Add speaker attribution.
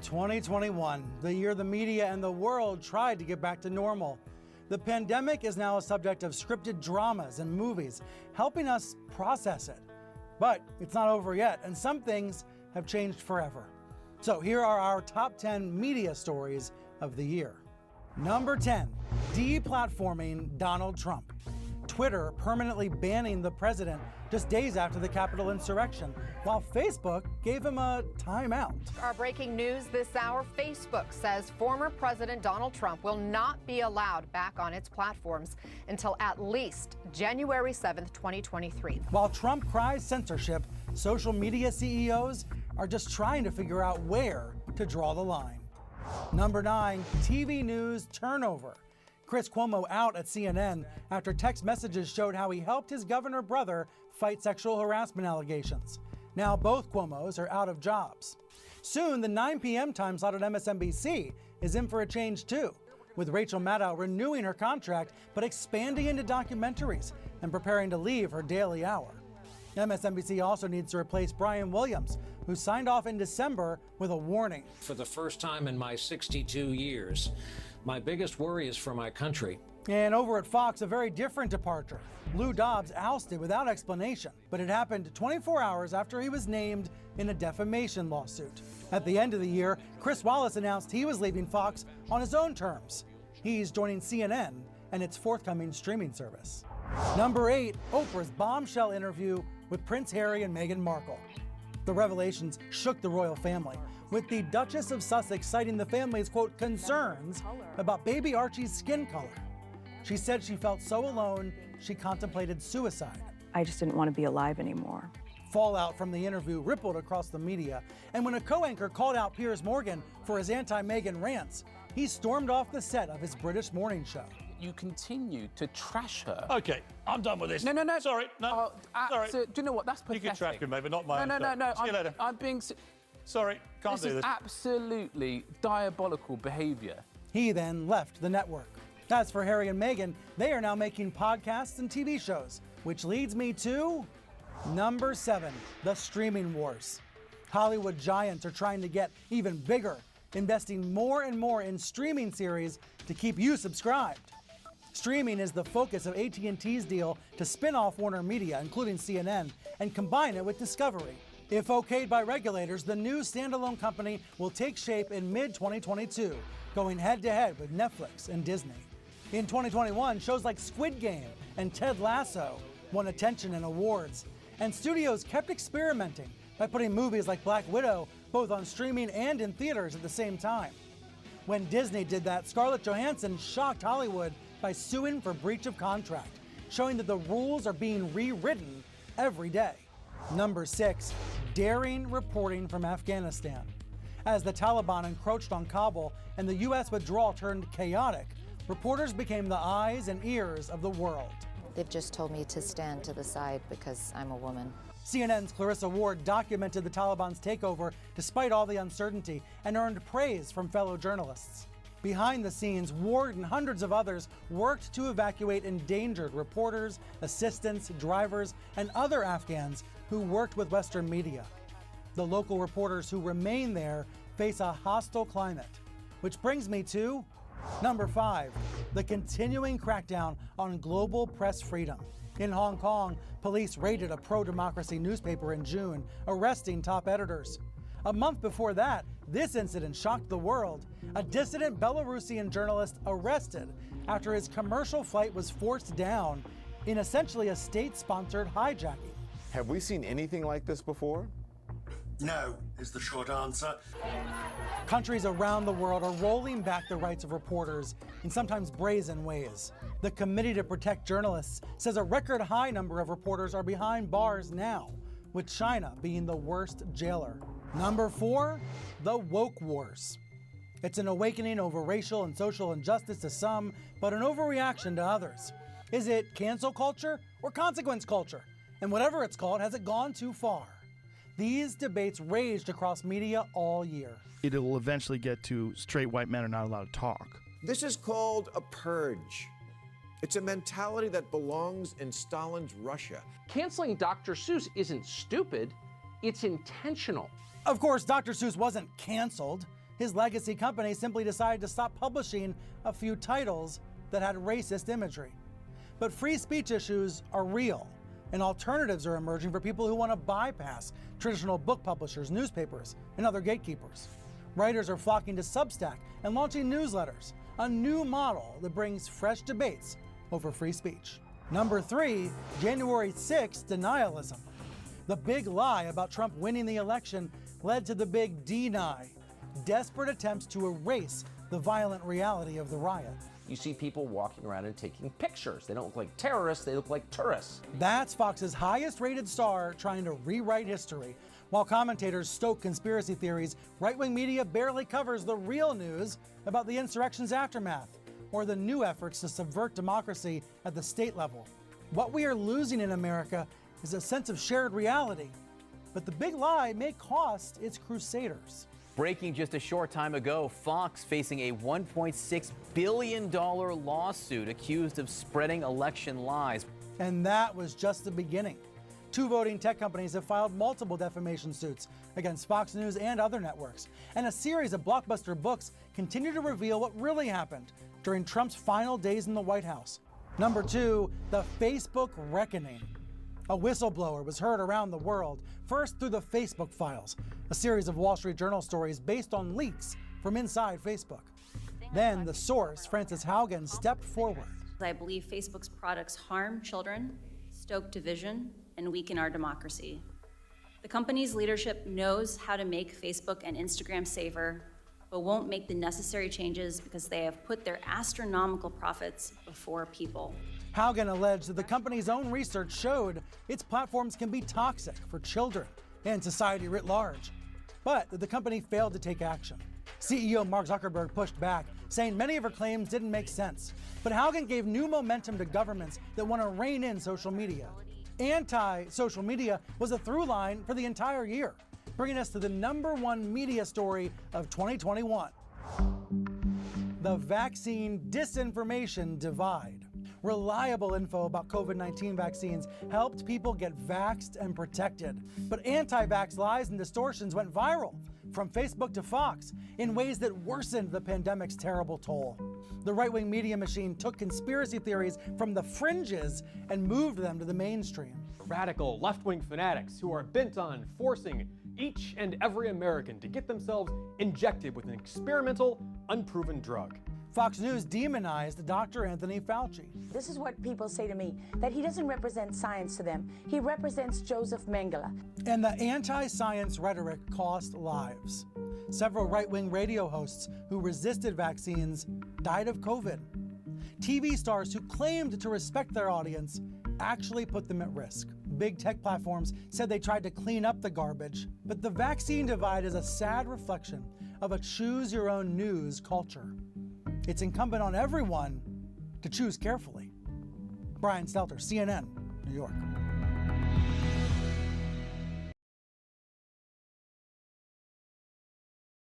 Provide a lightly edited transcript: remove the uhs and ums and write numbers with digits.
Speaker 1: 2021, the year the media and the world tried to get back to normal. The pandemic is now a subject of scripted dramas and movies, helping us process it. But it's not over yet, and some things have changed forever. So here are our top 10 media stories of the year. Number 10, deplatforming Donald Trump. Twitter permanently banning the president just days after the Capitol insurrection, while Facebook gave him a timeout.
Speaker 2: Our breaking news this hour, Facebook says former President Donald Trump will not be allowed back on its platforms until at least January 7th, 2023.
Speaker 1: While Trump cries censorship, social media CEOs are just trying to figure out where to draw the line. Number 9, TV news turnover. Chris Cuomo out at CNN after text messages showed how he helped his governor brother fight sexual harassment allegations. Now both Cuomos are out of jobs. Soon, the 9 p.m. time slot at MSNBC is in for a change too, with Rachel Maddow renewing her contract but expanding into documentaries and preparing to leave her daily hour. MSNBC also needs to replace Brian Williams, who signed off in December with a warning.
Speaker 3: For the first time in my 62 years, my biggest worry is for my country.
Speaker 1: And over at Fox, a very different departure. Lou Dobbs ousted without explanation, but it happened 24 hours after he was named in a defamation lawsuit. At the end of the year, Chris Wallace announced he was leaving Fox on his own terms. He's joining CNN and its forthcoming streaming service. Number 8, Oprah's bombshell interview with Prince Harry and Meghan Markle. The revelations shook the royal family, with the Duchess of Sussex citing the family's, quote, concerns about baby Archie's skin color. She said she felt so alone, she contemplated suicide.
Speaker 4: I just didn't want to be alive anymore.
Speaker 1: Fallout from the interview rippled across the media, and when a co-anchor called out Piers Morgan for his anti-Meghan rants, he stormed off the set of his British morning show.
Speaker 5: You continue to trash her.
Speaker 6: Okay, I'm done with this.
Speaker 5: No.
Speaker 6: Sorry, no. Sorry.
Speaker 5: So, do you know what? That's pathetic.
Speaker 6: You can trash me, maybe not my
Speaker 5: No.
Speaker 6: See you later.
Speaker 5: I'm being...
Speaker 6: Sorry, can't do
Speaker 5: This is
Speaker 6: this.
Speaker 5: absolutely diabolical behavior.
Speaker 1: He then left the network. As for Harry and Meghan, they are now making podcasts and TV shows, which leads me to number 7, the streaming wars. Hollywood giants are trying to get even bigger, investing more and more in streaming series to keep you subscribed. Streaming is the focus of AT&T's deal to spin off Warner Media, including CNN, and combine it with Discovery. If okayed by regulators, the new standalone company will take shape in mid-2022, going head-to-head with Netflix and Disney. In 2021, shows like Squid Game and Ted Lasso won attention and awards, and studios kept experimenting by putting movies like Black Widow both on streaming and in theaters at the same time. When Disney did that, Scarlett Johansson shocked Hollywood by suing for breach of contract, showing that the rules are being rewritten every day. Number 6, daring reporting from Afghanistan. As the Taliban encroached on Kabul and the U.S. withdrawal turned chaotic, reporters became the eyes and ears of the world.
Speaker 7: They've just told me to stand to the side because I'm a woman.
Speaker 1: CNN's Clarissa Ward documented the Taliban's takeover despite all the uncertainty and earned praise from fellow journalists. Behind the scenes, Ward and hundreds of others worked to evacuate endangered reporters, assistants, drivers, and other Afghans who worked with Western media. The local reporters who remain there face a hostile climate. Which brings me to number 5, the continuing crackdown on global press freedom. In Hong Kong, police raided a pro-democracy newspaper in June, arresting top editors. A month before that, this incident shocked the world. A dissident Belarusian journalist arrested after his commercial flight was forced down in essentially a state-sponsored hijacking.
Speaker 8: Have we seen anything like this before?
Speaker 9: No, is the short answer.
Speaker 1: Countries around the world are rolling back the rights of reporters in sometimes brazen ways. The Committee to Protect Journalists says a record high number of reporters are behind bars now, with China being the worst jailer. Number 4, the woke wars. It's an awakening over racial and social injustice to some, but an overreaction to others. Is it cancel culture or consequence culture? And whatever it's called, has it gone too far? These debates raged across media all year.
Speaker 10: It'll eventually get to straight white men are not allowed to talk.
Speaker 11: This is called a purge. It's a mentality that belongs in Stalin's Russia.
Speaker 12: Canceling Dr. Seuss isn't stupid, it's intentional.
Speaker 1: Of course, Dr. Seuss wasn't canceled. his legacy company simply decided to stop publishing a few titles that had racist imagery. But free speech issues are real, and alternatives are emerging for people who want to bypass traditional book publishers, newspapers, and other gatekeepers. Writers are flocking to Substack and launching newsletters, a new model that brings fresh debates over free speech. Number 3, January 6th denialism. The big lie about Trump winning the election led to the big deny, desperate attempts to erase the violent reality of the riot.
Speaker 12: You see people walking around and taking pictures. They don't look like terrorists, they look like tourists.
Speaker 1: That's Fox's highest rated star trying to rewrite history. While commentators stoke conspiracy theories, right-wing media barely covers the real news about the insurrection's aftermath or the new efforts to subvert democracy at the state level. What we are losing in America is a sense of shared reality, but the big lie may cost its crusaders.
Speaker 13: Breaking just a short time ago, Fox facing a $1.6 billion lawsuit accused of spreading election lies.
Speaker 1: And that was just the beginning. 2 voting tech companies have filed multiple defamation suits against Fox News and other networks. And a series of blockbuster books continue to reveal what really happened during Trump's final days in the White House. Number 2, the Facebook reckoning. A whistleblower was heard around the world, first through the Facebook files, a series of Wall Street Journal stories based on leaks from inside Facebook. Then the source, Frances Haugen, stepped forward.
Speaker 14: I believe Facebook's products harm children, stoke division, and weaken our democracy. The company's leadership knows how to make Facebook and Instagram safer, but won't make the necessary changes because they have put their astronomical profits before people.
Speaker 1: Haugen alleged that the company's own research showed its platforms can be toxic for children and society writ large, but that the company failed to take action. CEO Mark Zuckerberg pushed back, saying many of her claims didn't make sense. But Haugen gave new momentum to governments that want to rein in social media. Anti-social media was a through line for the entire year, bringing us to the #1 media story of 2021. The vaccine disinformation divide. Reliable info about COVID-19 vaccines helped people get vaxxed and protected. But anti-vax lies and distortions went viral from Facebook to Fox in ways that worsened the pandemic's terrible toll. The right-wing media machine took conspiracy theories from the fringes and moved them to the mainstream.
Speaker 15: Radical left-wing fanatics who are bent on forcing each and every American to get themselves injected with an experimental, unproven drug.
Speaker 1: Fox News demonized Dr. Anthony Fauci.
Speaker 16: This is what people say to me, that he doesn't represent science to them. He represents Joseph Mengele.
Speaker 1: And the anti-science rhetoric cost lives. Several right-wing radio hosts who resisted vaccines died of COVID. TV stars who claimed to respect their audience actually put them at risk. Big tech platforms said they tried to clean up the garbage, but the vaccine divide is a sad reflection of a choose-your-own-news culture. It's incumbent on everyone to choose carefully. Brian Stelter, CNN, New York.